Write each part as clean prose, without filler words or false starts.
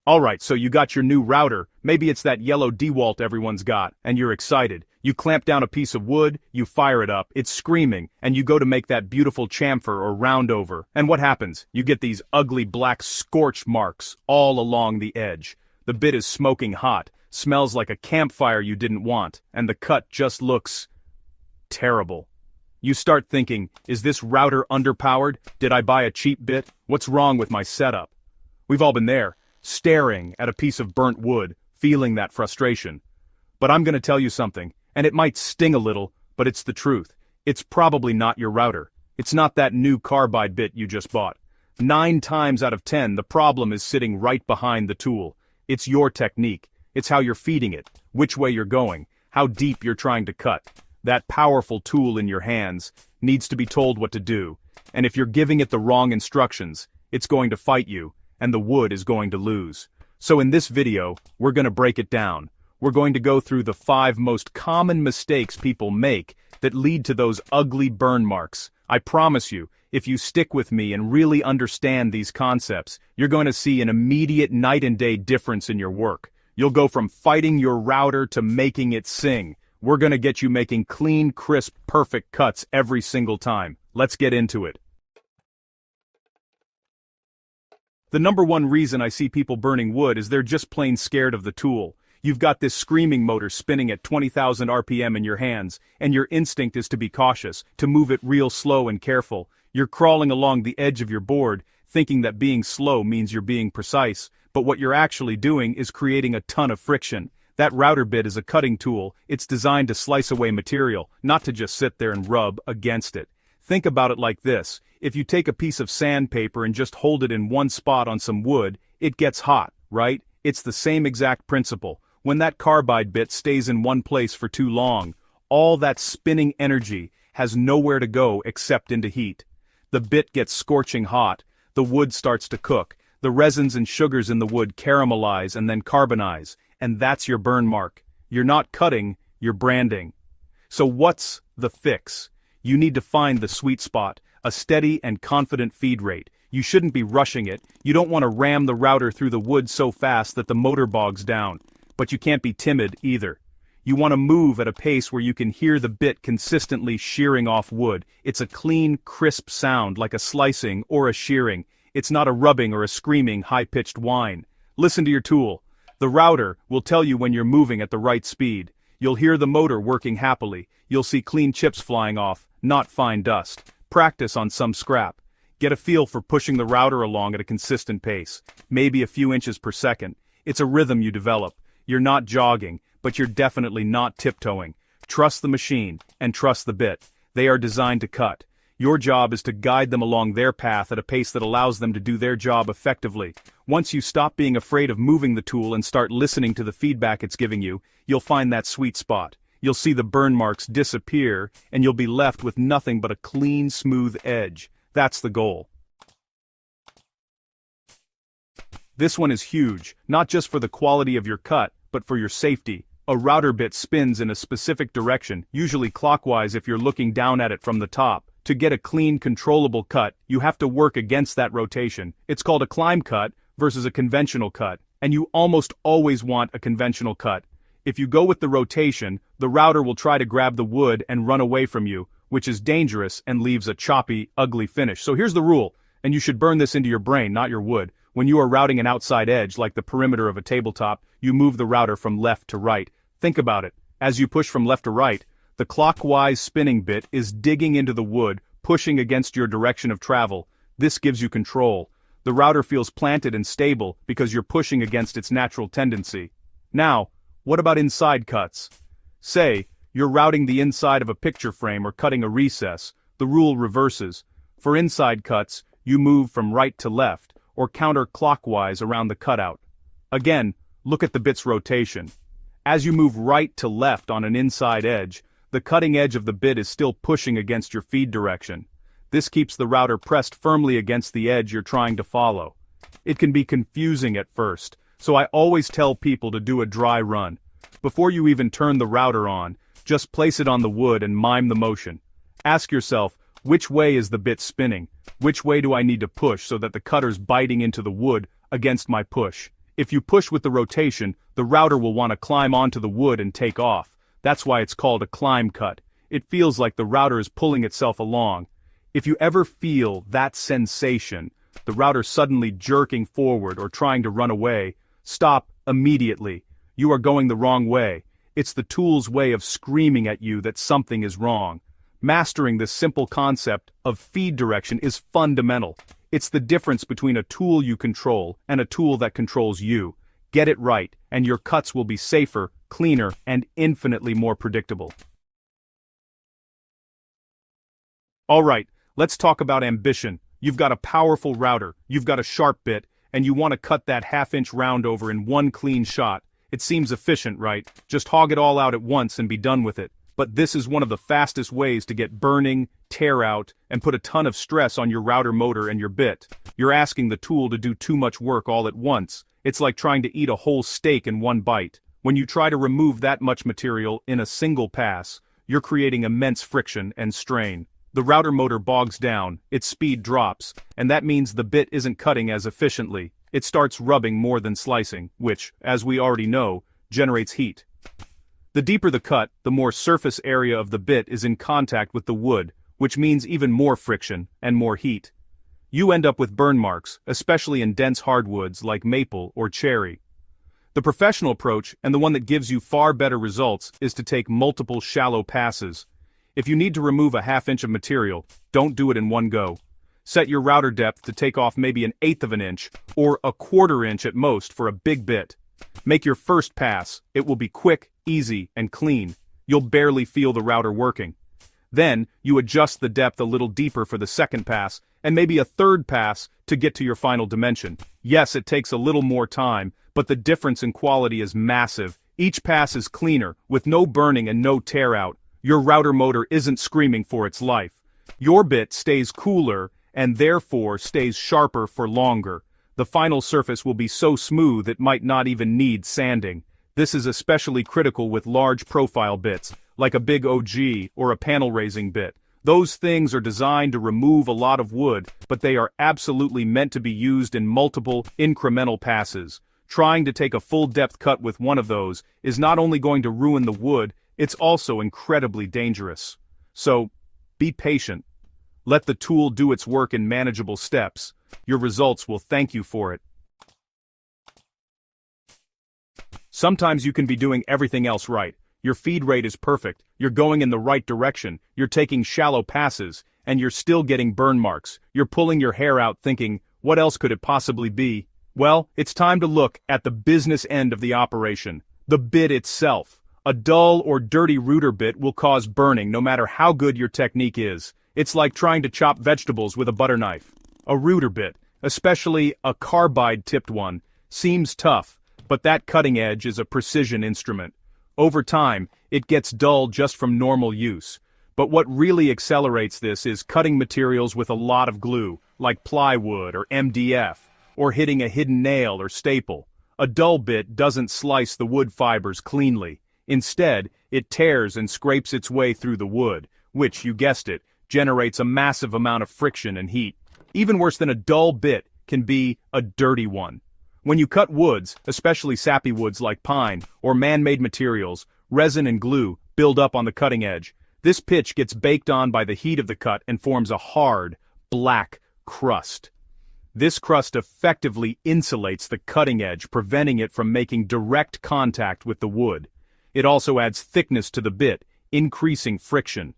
Alright, so you got your new router, maybe it's that yellow DeWalt everyone's got, and you're excited. You clamp down a piece of wood, you fire it up, it's screaming, and you go to make that beautiful chamfer or roundover, and what happens? You get these ugly black scorch marks all along the edge. The bit is smoking hot, smells like a campfire you didn't want, and the cut just looks terrible. You start thinking, is this router underpowered? Did I buy a cheap bit? What's wrong with my setup? We've all been there. Staring at a piece of burnt wood, feeling that frustration. But I'm gonna tell you something, and it might sting a little, but it's the truth. It's probably not your router. It's not that new carbide bit you just bought. 9 times out of 10, the problem is sitting right behind the tool. It's your technique. It's how you're feeding it, which way you're going, how deep you're trying to cut. That powerful tool in your hands needs to be told what to do, and if you're giving it the wrong instructions, it's going to fight you, and the wood is going to lose. So in this video, we're going to break it down. We're going to go through the 5 most common mistakes people make that lead to those ugly burn marks. I promise you, if you stick with me and really understand these concepts, you're going to see an immediate night and day difference in your work. You'll go from fighting your router to making it sing. We're going to get you making clean, crisp, perfect cuts every single time. Let's get into it. The number one reason I see people burning wood is they're just plain scared of the tool. You've got this screaming motor spinning at 20,000 RPM in your hands, and your instinct is to be cautious, to move it real slow and careful. You're crawling along the edge of your board, thinking that being slow means you're being precise, but what you're actually doing is creating a ton of friction. That router bit is a cutting tool. It's designed to slice away material, not to just sit there and rub against it. Think about it like this. If you take a piece of sandpaper and just hold it in one spot on some wood, it gets hot, right? It's the same exact principle. When that carbide bit stays in one place for too long, all that spinning energy has nowhere to go except into heat. The bit gets scorching hot, the wood starts to cook, the resins and sugars in the wood caramelize and then carbonize, and that's your burn mark. You're not cutting, you're branding. So what's the fix? You need to find the sweet spot. A steady and confident feed rate. You shouldn't be rushing it. You don't want to ram the router through the wood so fast that the motor bogs down. But you can't be timid either. You want to move at a pace where you can hear the bit consistently shearing off wood. It's a clean, crisp sound like a slicing or a shearing. It's not a rubbing or a screaming, high-pitched whine. Listen to your tool. The router will tell you when you're moving at the right speed. You'll hear the motor working happily. You'll see clean chips flying off, not fine dust. Practice on some scrap. Get a feel for pushing the router along at a consistent pace, maybe a few inches per second. It's a rhythm you develop. You're not jogging, but you're definitely not tiptoeing. Trust the machine, and trust the bit. They are designed to cut. Your job is to guide them along their path at a pace that allows them to do their job effectively. Once you stop being afraid of moving the tool and start listening to the feedback it's giving you, you'll find that sweet spot. You'll see the burn marks disappear, and you'll be left with nothing but a clean, smooth edge. That's the goal. This one is huge, not just for the quality of your cut, but for your safety. A router bit spins in a specific direction, usually clockwise if you're looking down at it from the top. To get a clean, controllable cut, you have to work against that rotation. It's called a climb cut versus a conventional cut, and you almost always want a conventional cut. If you go with the rotation, the router will try to grab the wood and run away from you, which is dangerous and leaves a choppy, ugly finish. So here's the rule, and you should burn this into your brain, not your wood. When you are routing an outside edge, like the perimeter of a tabletop, you move the router from left to right. Think about it. As you push from left to right, the clockwise spinning bit is digging into the wood, pushing against your direction of travel. This gives you control. The router feels planted and stable because you're pushing against its natural tendency. Now, what about inside cuts? Say, you're routing the inside of a picture frame or cutting a recess. The rule reverses. For inside cuts, you move from right to left, or counterclockwise around the cutout. Again, look at the bit's rotation. As you move right to left on an inside edge, the cutting edge of the bit is still pushing against your feed direction. This keeps the router pressed firmly against the edge you're trying to follow. It can be confusing at first, so I always tell people to do a dry run. Before you even turn the router on, just place it on the wood and mime the motion. Ask yourself, which way is the bit spinning? Which way do I need to push so that the cutter's biting into the wood against my push? If you push with the rotation, the router will want to climb onto the wood and take off. That's why it's called a climb cut. It feels like the router is pulling itself along. If you ever feel that sensation, the router suddenly jerking forward or trying to run away, stop immediately. You are going the wrong way. It's the tool's way of screaming at you that something is wrong. Mastering this simple concept of feed direction is fundamental. It's the difference between a tool you control and a tool that controls you. Get it right, and your cuts will be safer, cleaner, and infinitely more predictable. Alright, let's talk about ambition. You've got a powerful router, you've got a sharp bit, and you want to cut that half-inch round over in one clean shot. It seems efficient, right? Just hog it all out at once and be done with it. But this is one of the fastest ways to get burning, tear out, and put a ton of stress on your router motor and your bit. You're asking the tool to do too much work all at once. It's like trying to eat a whole steak in one bite. When you try to remove that much material in a single pass, you're creating immense friction and strain. The router motor bogs down, its speed drops, and that means the bit isn't cutting as efficiently. It starts rubbing more than slicing, which, as we already know, generates heat. The deeper the cut, the more surface area of the bit is in contact with the wood, which means even more friction and more heat. You end up with burn marks, especially in dense hardwoods like maple or cherry. The professional approach, and the one that gives you far better results, is to take multiple shallow passes. If you need to remove a half-inch of material, don't do it in one go. Set your router depth to take off maybe 1/8 of an inch, or 1/4 inch at most for a big bit. Make your first pass. It will be quick, easy, and clean. You'll barely feel the router working. Then, you adjust the depth a little deeper for the second pass, and maybe a third pass to get to your final dimension. Yes, it takes a little more time, but the difference in quality is massive. Each pass is cleaner, with no burning and no tear out. Your router motor isn't screaming for its life. Your bit stays cooler, and therefore stays sharper for longer. The final surface will be so smooth it might not even need sanding. This is especially critical with large profile bits, like a big OG or a panel raising bit. Those things are designed to remove a lot of wood, but they are absolutely meant to be used in multiple, incremental passes. Trying to take a full depth cut with one of those is not only going to ruin the wood, it's also incredibly dangerous. So, be patient. Let the tool do its work in manageable steps. Your results will thank you for it. Sometimes you can be doing everything else right. Your feed rate is perfect, you're going in the right direction, you're taking shallow passes, and you're still getting burn marks. You're pulling your hair out thinking, what else could it possibly be? Well, it's time to look at the business end of the operation. The bit itself. A dull or dirty router bit will cause burning no matter how good your technique is. It's like trying to chop vegetables with a butter knife. A router bit, especially a carbide-tipped one, seems tough, but that cutting edge is a precision instrument. Over time, it gets dull just from normal use. But what really accelerates this is cutting materials with a lot of glue, like plywood or MDF, or hitting a hidden nail or staple. A dull bit doesn't slice the wood fibers cleanly. Instead, it tears and scrapes its way through the wood, which, you guessed it, generates a massive amount of friction and heat. Even worse than a dull bit can be a dirty one. When you cut woods, especially sappy woods like pine, or man-made materials, resin and glue build up on the cutting edge. This pitch gets baked on by the heat of the cut and forms a hard, black crust. This crust effectively insulates the cutting edge, preventing it from making direct contact with the wood. It also adds thickness to the bit, increasing friction.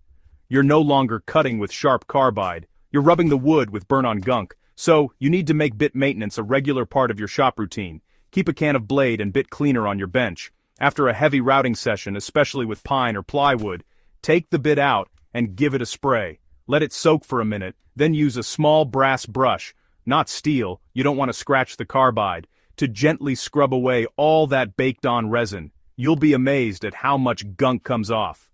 You're no longer cutting with sharp carbide, you're rubbing the wood with burn-on gunk. So, you need to make bit maintenance a regular part of your shop routine. Keep a can of blade and bit cleaner on your bench. After a heavy routing session, especially with pine or plywood, take the bit out and give it a spray. Let it soak for a minute, then use a small brass brush, not steel, you don't want to scratch the carbide, to gently scrub away all that baked-on resin. You'll be amazed at how much gunk comes off.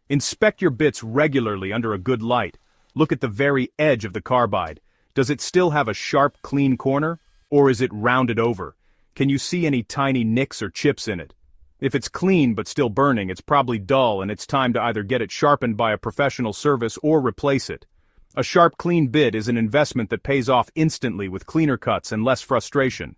Inspect your bits regularly under a good light. Look at the very edge of the carbide. Does it still have a sharp, clean corner? Or is it rounded over? Can you see any tiny nicks or chips in it? If it's clean but still burning, it's probably dull and it's time to either get it sharpened by a professional service or replace it. A sharp, clean bit is an investment that pays off instantly with cleaner cuts and less frustration.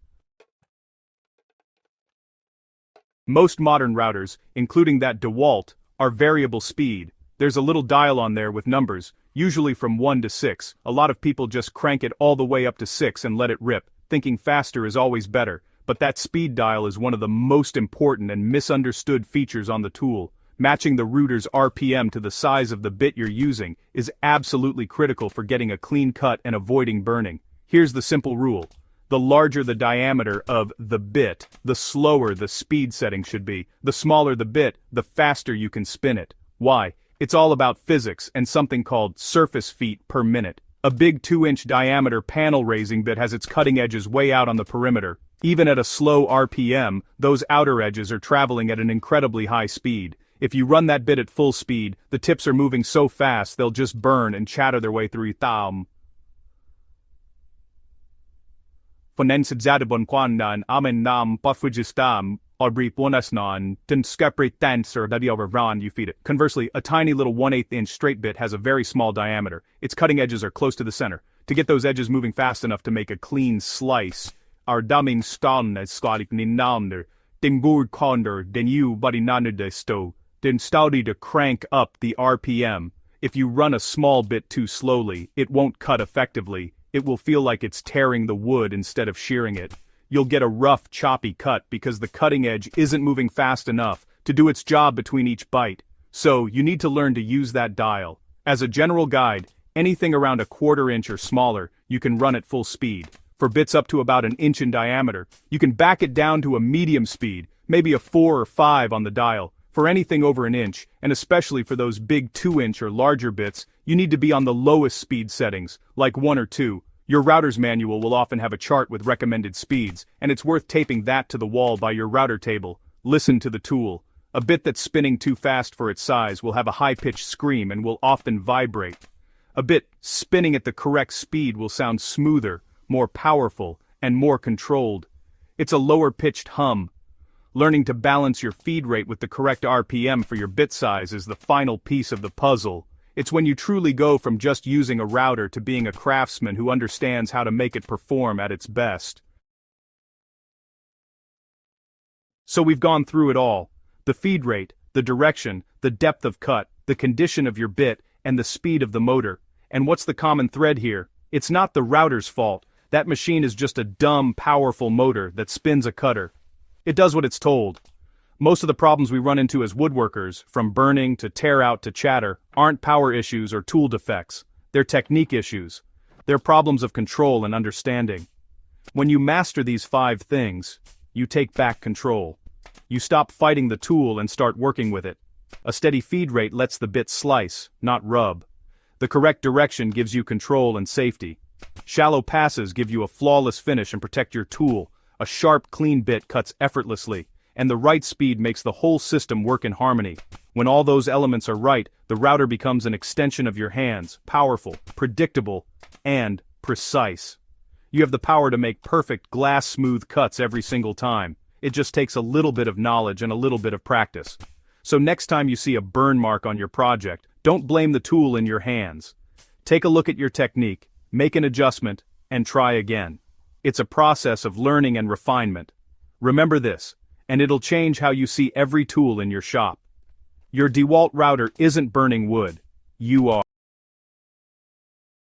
Most modern routers, including that DeWalt, are variable speed. There's a little dial on there with numbers, usually from 1 to 6. A lot of people just crank it all the way up to 6 and let it rip, thinking faster is always better. But that speed dial is one of the most important and misunderstood features on the tool. Matching the router's RPM to the size of the bit you're using is absolutely critical for getting a clean cut and avoiding burning. Here's the simple rule. The larger the diameter of the bit, the slower the speed setting should be. The smaller the bit, the faster you can spin it. Why? It's all about physics and something called surface feet per minute. A big 2-inch diameter panel raising bit has its cutting edges way out on the perimeter. Even at a slow RPM, those outer edges are traveling at an incredibly high speed. If you run that bit at full speed, the tips are moving so fast they'll just burn and chatter their way through your thumb. Fonensidzadabon kwanan amen nam pafujistam obri bonasnan den skepri dancer that you feed it. Conversely, a tiny little 1/8 inch straight bit has a very small diameter. Its cutting edges are close to the center. To get those edges moving fast enough to make a clean slice, our damin stan as skadik ninander, den gurd konder, den you buddy nanade sto, den stoudy to crank up the RPM. If you run a small bit too slowly, it won't cut effectively. It will feel like it's tearing the wood instead of shearing it. You'll get a rough, choppy cut because the cutting edge isn't moving fast enough to do its job between each bite. So, you need to learn to use that dial. As a general guide, anything around a 1/4 inch or smaller, you can run at full speed. For bits up to about 1 inch in diameter, you can back it down to a medium speed, maybe a 4 or 5 on the dial. For anything over 1 inch, and especially for those big 2-inch or larger bits, you need to be on the lowest speed settings, like 1 or 2. Your router's manual will often have a chart with recommended speeds, and it's worth taping that to the wall by your router table. Listen to the tool. A bit that's spinning too fast for its size will have a high-pitched scream and will often vibrate. A bit spinning at the correct speed will sound smoother, more powerful, and more controlled. It's a lower-pitched hum. Learning to balance your feed rate with the correct RPM for your bit size is the final piece of the puzzle. It's when you truly go from just using a router to being a craftsman who understands how to make it perform at its best. So we've gone through it all. The feed rate, the direction, the depth of cut, the condition of your bit, and the speed of the motor. And what's the common thread here? It's not the router's fault. That machine is just a dumb, powerful motor that spins a cutter. It does what it's told. Most of the problems we run into as woodworkers, from burning to tear out to chatter, aren't power issues or tool defects. They're technique issues. They're problems of control and understanding. When you master these 5 things, you take back control. You stop fighting the tool and start working with it. A steady feed rate lets the bit slice, not rub. The correct direction gives you control and safety. Shallow passes give you a flawless finish and protect your tool. A sharp, clean bit cuts effortlessly, and the right speed makes the whole system work in harmony. When all those elements are right, the router becomes an extension of your hands, powerful, predictable, and precise. You have the power to make perfect, glass-smooth cuts every single time. It just takes a little bit of knowledge and a little bit of practice. So next time you see a burn mark on your project, don't blame the tool in your hands. Take a look at your technique, make an adjustment, and try again. It's a process of learning and refinement. Remember this, and it'll change how you see every tool in your shop. Your DeWalt router isn't burning wood. You are.